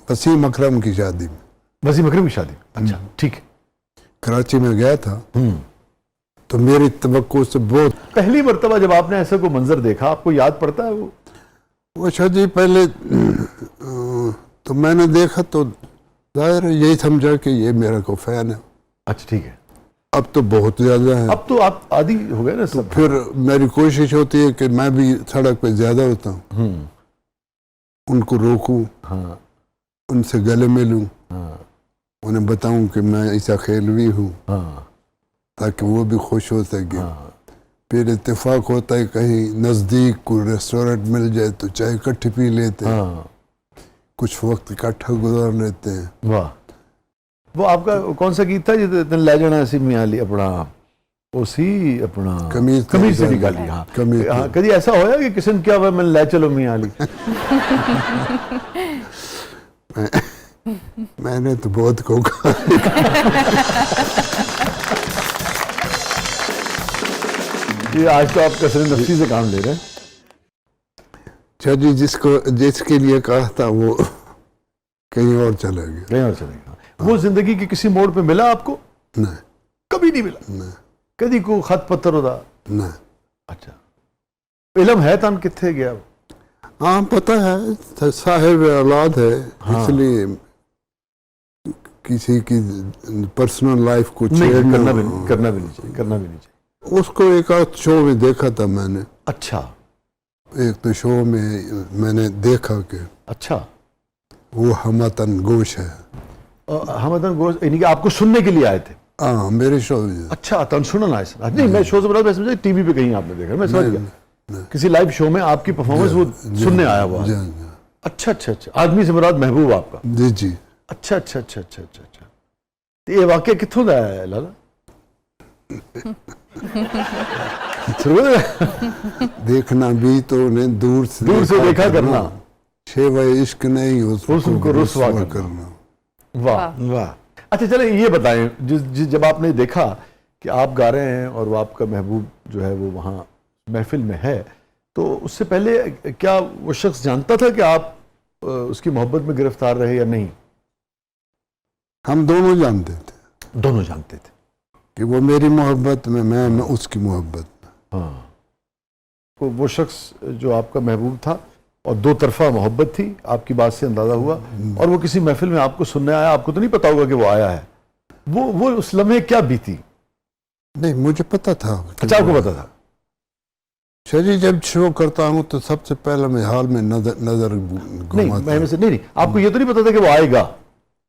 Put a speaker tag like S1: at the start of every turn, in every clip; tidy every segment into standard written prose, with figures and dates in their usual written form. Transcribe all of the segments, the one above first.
S1: वसीम अकरम की शादी में।
S2: वसीम अकरम की शादी, अच्छा ठीक है।
S1: कराची में गया था तो मेरी तवक्को से बहुत।
S2: पहली मर्तबा जब आपने ऐसा कोई मंजर देखा, आपको याद पड़ता है वो?
S1: अच्छा जी, पहले तो मैंने देखा तो जाहिर है यही समझा कि ये मेरा को फैन है।
S2: अच्छा ठीक है।
S1: अब तो बहुत ज्यादा है,
S2: अब तो आप आदी हो गए ना सब।
S1: फिर मेरी कोशिश होती है कि मैं भी सड़क पे ज्यादा होता हूँ, उनको रोकूं,
S2: हाँ
S1: उनसे गले मिलूं,
S2: हाँ
S1: उन्हें बताऊं कि मैं ऐसा खेलवी हूँ,
S2: हाँ
S1: ताकि वो भी खुश हो सके।
S2: हाँ।
S1: फिर इत्तेफाक होता है कहीं नज़दीक कोई रेस्टोरेंट मिल जाए तो चाय इकट्ठी पी लेते हैं,
S2: हाँ।
S1: कुछ वक्त इकट्ठा गुजार लेते हैं।
S2: वाह। वो आपका कौन सा गीत था जितने ले जाना सी मियां ली अपना उसी अपना कमीज से निकाली? हाँ
S1: कमीज।
S2: हाँ, कभी ऐसा होया कि किसी ने क्या हुआ मैंने ले चलो मियां ली?
S1: मैंने तो बहुत को कहा।
S2: ये आज तो आप कसरत नफ्सी से काम ले रहे हैं।
S1: अच्छा जी, जिसके लिए कहा था वो कहीं और चला गया।
S2: कहीं और चलेगा। वो जिंदगी के किसी मोड़ पे मिला आपको?
S1: नहीं,
S2: कभी नहीं मिला?
S1: नहीं,
S2: कभी को खत पत्थर होता?
S1: नहीं।
S2: अच्छा, इलम है तन किथे गया?
S1: हाँ पता है, साहिब औलाद है। हाँ। इसलिए किसी की पर्सनल लाइफ को
S2: करना भी नहीं चाहिए।
S1: उसको एक आध शो में देखा था मैंने।
S2: अच्छा।
S1: एक तो शो में मैंने देखा कि
S2: अच्छा
S1: वो हमतन गोश है।
S2: हमतन गोश यानी कि आपको सुनने के लिए आए थे?
S1: हाँ, मेरे शो में।
S2: अच्छा, तन सुनना है? नहीं, मैं शो से बता, मैं समझा टीवी पे कहीं आपने देखा, मैं समझ गया किसी लाइव शो में आपकी परफॉर्मेंस वो सुनने आया हुआ। अच्छा अच्छा अच्छा। आदमी से मुराद महबूब आपका?
S1: जी जी।
S2: अच्छा अच्छा अच्छा अच्छा अच्छा अच्छा। तो ये वाकया कित्थों दा है लाला?
S1: देखना भी तो उन्हें दूर से
S2: देखा करना,
S1: शेवा इश्क नहीं उसको रुसवा करना।
S2: वाह वाह। अच्छा चले ये बताएं, जब आपने देखा कि आप गा रहे हैं और वो आपका महबूब जो है वो वहाँ महफिल में है, तो उससे पहले क्या वो शख्स जानता था कि आप उसकी मोहब्बत में गिरफ्तार रहे या नहीं?
S1: हम दोनों जानते थे।
S2: दोनों जानते थे
S1: कि वो मेरी मोहब्बत में, मैं उसकी मोहब्बत में।
S2: हाँ। तो वो शख्स जो आपका महबूब था और दो तरफा मोहब्बत थी, आपकी बात से अंदाजा हुआ, और वो किसी महफिल में आपको सुनने आया। आपको तो नहीं पता होगा कि वो आया है। वो उस लम्हे क्या बीती?
S1: नहीं, मुझे पता था।
S2: अच्छा, आपको पता था?
S1: शरीर जब शो करता हूँ तो सबसे पहले मैं हाल में नजर घुमाता हूँ।
S2: नहीं, आपको ये तो नहीं पता था कि वो आएगा?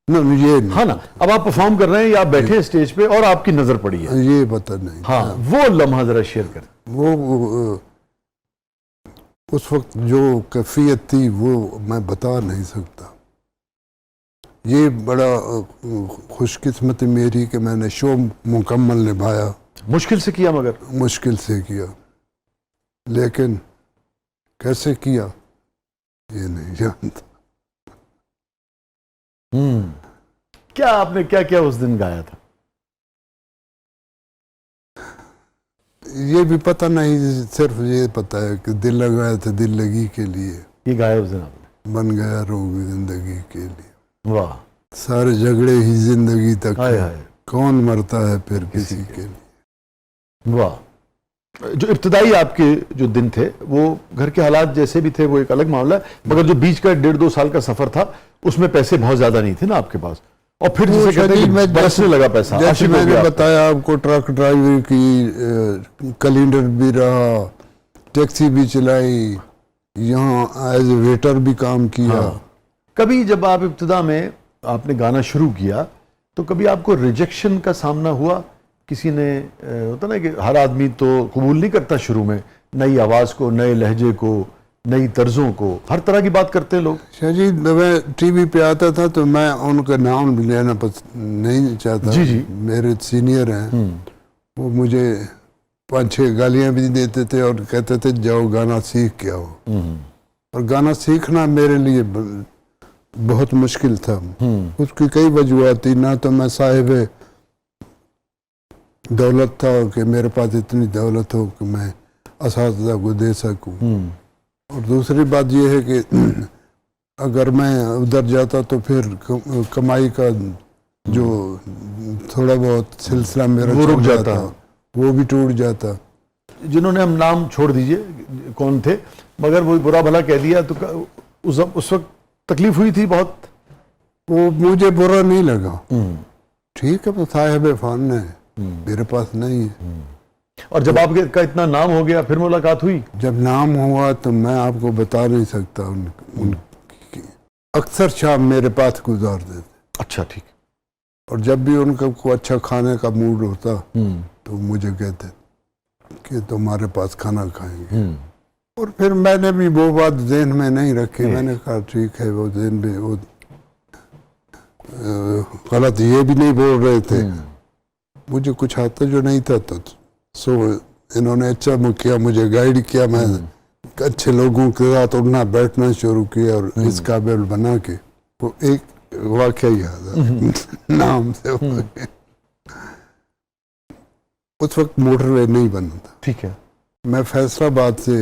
S1: नहीं, ये नहीं।
S2: हाँ ना, अब आप परफॉर्म कर रहे हैं या आप बैठे हैं स्टेज पे और आपकी नजर पड़ी है,
S1: ये पता नहीं।
S2: हाँ, वो लम्हा जरा शेयर कर।
S1: वो उस वक्त जो कैफियत थी वो मैं बता नहीं सकता। ये बड़ा खुशकिस्मती मेरी कि मैंने शो मुकम्मल निभाया।
S2: मुश्किल से किया, मगर
S1: मुश्किल से किया, लेकिन कैसे किया ये नहीं जानता।
S2: क्या आपने क्या क्या उस दिन गाया था?
S1: ये भी पता नहीं, सिर्फ ये पता है कि दिल लगाया था दिल लगी के लिए।
S2: ये गाया उस दिन आपने?
S1: बन गया रोग जिंदगी के लिए।
S2: वाह।
S1: सारे झगड़े ही जिंदगी तक
S2: हाय हाय।
S1: कौन मरता है फिर किसी के लिए।
S2: वाह। जो इब्तदाई आपके जो दिन थे वो घर के हालात जैसे भी थे वो एक अलग मामला है, मगर जो बीच का 1.5-2 साल का सफर था उसमें पैसे बहुत ज्यादा नहीं थे ना आपके पास, और फिर जिसे कहते हैं कि बरसने लगा पैसा।
S1: जैसे मैंने बताया आपको, ट्रक ड्राइवर की, कैलेंडर भी रहा, टैक्सी भी चलाई, यहाँ एज ए वेटर भी काम किया।
S2: हाँ। कभी जब आप इब्तिदा में आपने गाना शुरू किया तो कभी आपको रिजेक्शन का सामना हुआ? किसी ने, होता ना कि हर आदमी तो कबूल नहीं करता शुरू में नई आवाज़ को, नए लहजे को, नई तर्जों को, हर तरह की बात करते हैं लोग।
S1: शायद मैं टीवी पे आता था तो मैं उनका नाम भी लेना नहीं चाहता।
S2: जी जी।
S1: मेरे सीनियर हैं, वो मुझे 5-6 गालियां भी देते थे और कहते थे जाओ गाना सीख के आओ। और गाना सीखना मेरे लिए बहुत मुश्किल था। उसकी कई वजूहत थी। ना तो मैं साहिब दौलत था कि मेरे पास इतनी दौलत हो कि मैं असातिज़ा को दे सकूं, और दूसरी बात यह है कि अगर मैं उधर जाता तो फिर कमाई का जो थोड़ा बहुत सिलसिला मेरा
S2: वो रुक
S1: चल
S2: जाता।
S1: वो भी टूट जाता।
S2: जिन्होंने हम नाम छोड़ दीजिए कौन थे, मगर वो बुरा भला कह दिया तो उस वक्त तकलीफ हुई थी बहुत?
S1: वो मुझे बुरा नहीं लगा। ठीक है, वो साहिब फान है, मेरे पास नहीं है।
S2: और जब आपके का इतना नाम हो गया फिर मुलाकात हुई?
S1: जब नाम हुआ तो मैं आपको बता नहीं सकता। उनकी अक्सर शाम मेरे पास गुजार देते।
S2: अच्छा, ठीक।
S1: और जब भी उनका कोई अच्छा खाने का मूड होता तो मुझे कहते कि तुम्हारे पास खाना खाएंगे। और फिर मैंने भी वो बात ज़हन में नहीं रखी। मैंने कहा ठीक है, वो ज़हन में वो गलत ये भी नहीं बोल रहे थे। मुझे कुछ आता जो नहीं था तो सो इन्होंने अच्छा किया, मुझे गाइड किया। मैं अच्छे लोगों के साथ उठना बैठना शुरू किया और इस काबिल बना के वो एक वाकया याद है नाम से। उस वक्त मोटरवे नहीं बना था।
S2: ठीक है।
S1: मैं फैसलाबाद से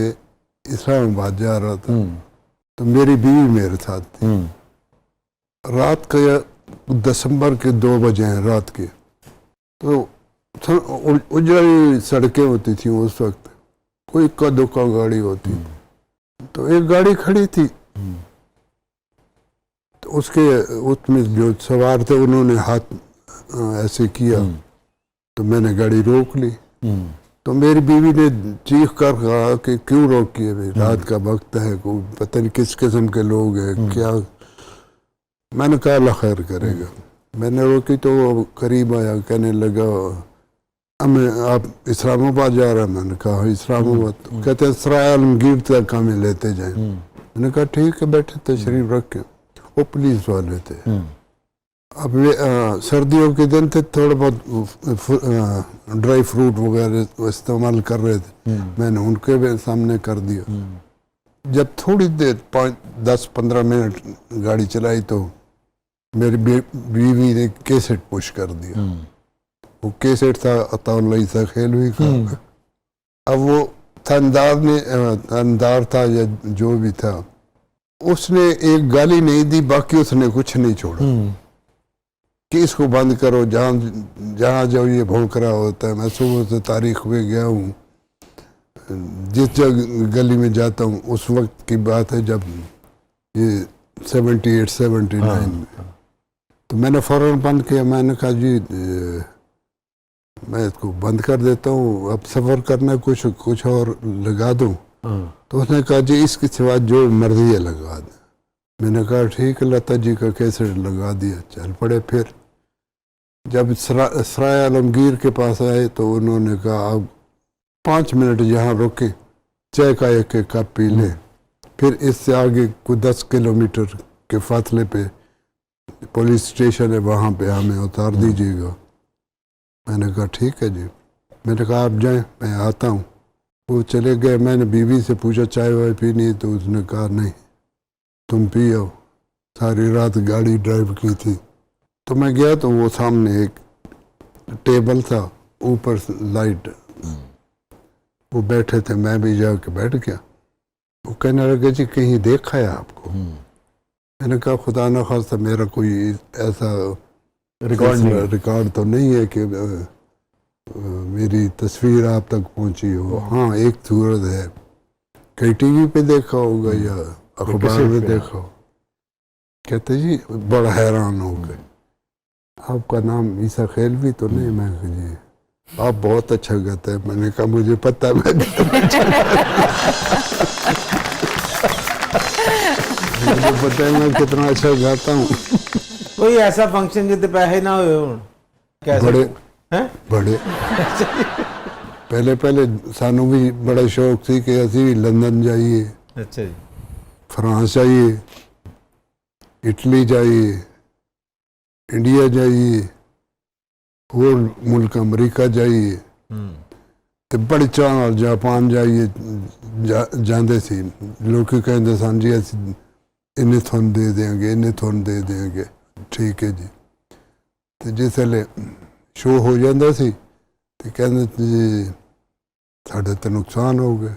S1: इस्लामाबाद जा रहा था तो मेरी बीवी मेरे साथ थी। रात का दिसंबर के 2 बजे हैं रात के, तो उजड़ी सड़कें होती थी उस वक्त, कोई इक्का दुक्का गाड़ी होती। तो एक गाड़ी खड़ी थी, तो उसमें जो सवार थे उन्होंने हाथ ऐसे किया तो मैंने गाड़ी रोक ली। तो मेरी बीवी ने चीख कर कहा कि क्यों रोकी है भाई, रात का वक्त है, कोई पता नहीं किस किस्म के लोग हैं क्या। मैंने कहा अल्लाह खैर करेगा। मैंने रोकी तो वो करीब आया, कहने लगा आप इस्लामाबाद जा रहे हैं? मैंने कहा इस्लामाबाद। तो कहते हैं सराय आलमगीर तक हमें लेते जाएं। मैंने कहा ठीक है, बैठे तशरीफ रखें। वो पुलिस वाले थे। अब वे सर्दियों के दिन थे, थोड़ा बहुत ड्राई फ्रूट वगैरह इस्तेमाल कर रहे थे। मैंने उनके भी सामने कर दिया। जब थोड़ी देर 10-15 मिनट गाड़ी चलाई तो मेरी बीवी ने कैसेट पुश कर दिया। वो कैसेट था अताउल्लाह ईसा खेलवी का। अब वो थानेदार था या जो भी था, उसने एक गाली नहीं दी, बाकी उसने कुछ नहीं छोड़ा कि इसको बंद करो, जहाँ जाओ ये भौंक रहा होता है। मैं सुबह से तारीख में गया हूँ, जिस जगह गली में जाता हूँ, उस वक्त की बात है जब ये 78-79 में। तो मैंने फ़ौरन बंद किया। मैंने कहा जी मैं इसको बंद कर देता हूँ, अब सफ़र करना कुछ और लगा दूँ। तो उसने कहा जी इसके सिवा जो मर्जी है लगा दे। मैंने कहा ठीक है, लता जी का कैसेट लगा दिया, चल पड़े। फिर जब सराय आलमगीर के पास आए तो उन्होंने कहा अब 5 मिनट यहाँ रुके, चाय का एक कप पी लें, फिर इससे आगे कोई 10 किलोमीटर के फासले पे पुलिस स्टेशन है, वहाँ पे हमें उतार दीजिएगा। मैंने कहा ठीक है जी। मैंने कहा आप जाएं, मैं आता हूँ। वो चले गए। मैंने बीवी से पूछा चाय वाय पीनी, तो उसने कहा नहीं तुम पी आओ, सारी रात गाड़ी ड्राइव की थी। तो मैं गया तो वो सामने एक टेबल था, ऊपर लाइट, वो बैठे थे, मैं भी जाके बैठ गया। वो कहने लगे जी कहीं देखा है आपको? मैंने कहा खुदा न खास्ता मेरा कोई ऐसा रिकॉर्ड तो नहीं है कि मेरी तस्वीर आप तक पहुंची हो। हाँ एक सूरत है, कहीं टीवी पे देखा होगा या अखबार में देखा हो। कहते जी बड़ा हैरान हो गए, आपका नाम ईसा खेलवी तो नहीं? मैं जी आप बहुत अच्छा गाते हैं। मैंने कहा मुझे पता है मैं मुझे पता है मैं कितना अच्छा गाता हूँ।
S3: कोई ऐसा फंक्शन जिते पैसे ना हुए होण? कैसे
S1: बड़े
S3: हैं?
S1: बड़े पहले सानू भी बड़ा शौक थी कि असी भी लंदन जाइए,
S3: अच्छा जी,
S1: फ्रांस जाइए, इटली जाइए, इंडिया जाइए, होर मुल्क अमरीका जाइए, तो बड़े चाह नाल जापान जाइए जाते सी। लोग कहते सन जी अस इन्हें थोन दे देंगे, इन्हें थोन दे देंगे। ठीक है जी। तो जिसले शो हो जाता सी तो कहते जी साढ़े तो नुकसान हो गए।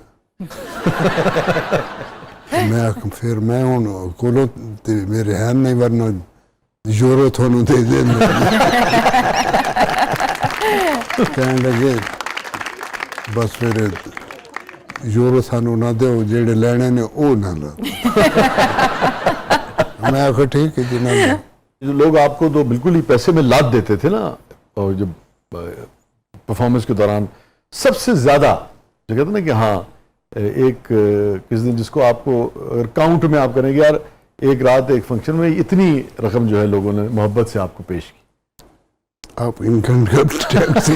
S1: फिर मैं हूँ कोलो ते मेरे हैं नहीं वरना यूरो थानू दे देंगे कहने लगे बस फिर यूरो सानू ना दो जेड़े लेने ने ओ ना लो मैं आखो ठीक है जी ना लो।
S2: जो लोग आपको तो बिल्कुल ही पैसे में लाद देते थे ना, और जब परफॉर्मेंस के दौरान सबसे ज्यादा जो कहते ना कि हाँ एक किस दिन जिसको आपको अगर काउंट में आप करेंगे यार एक रात एक फंक्शन में इतनी रकम जो है लोगों ने मोहब्बत से आपको पेश की।
S1: आप इनकम टैक्स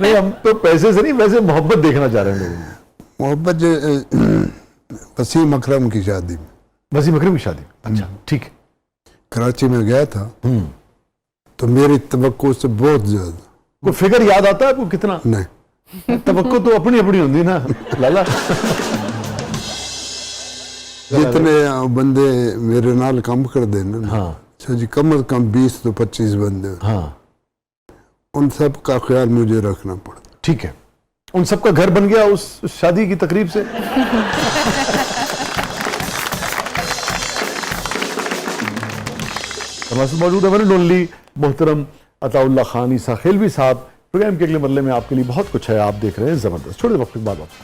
S2: नहीं, हम तो पैसे से नहीं, वैसे मोहब्बत देखना चाह रहे हैं लोगों में।
S1: मोहब्बत वसीम अकरम की शादी में,
S2: वसीम अकरम की शादी। अच्छा ठीक है।
S1: कराची में गया था तो मेरी तवक्को से बहुत ज्यादा।
S2: कोई फिगर याद आता है आपको कितना?
S1: नहीं,
S2: तवक्को तो अपनी अपनी होती ना लाला।
S1: जितने बंदे मेरे नाल काम कर देना ना,
S2: हाँ
S1: अच्छा जी, कम से कम 20 तो 25 बंदे,
S2: हाँ
S1: उन सब का ख्याल मुझे रखना पड़ा।
S2: ठीक है। उन सबका घर बन गया उस शादी की तकरीब से? हमारे साथ मौजूद है वन एंड ओनली मोहतरम अताउल्लाह खान ईसा खिलवी साहब। प्रोग्राम के अगले मरले में आपके लिए बहुत कुछ है। आप देख रहे हैं जबरदस्त। छोटे वक्त के बाद वापस।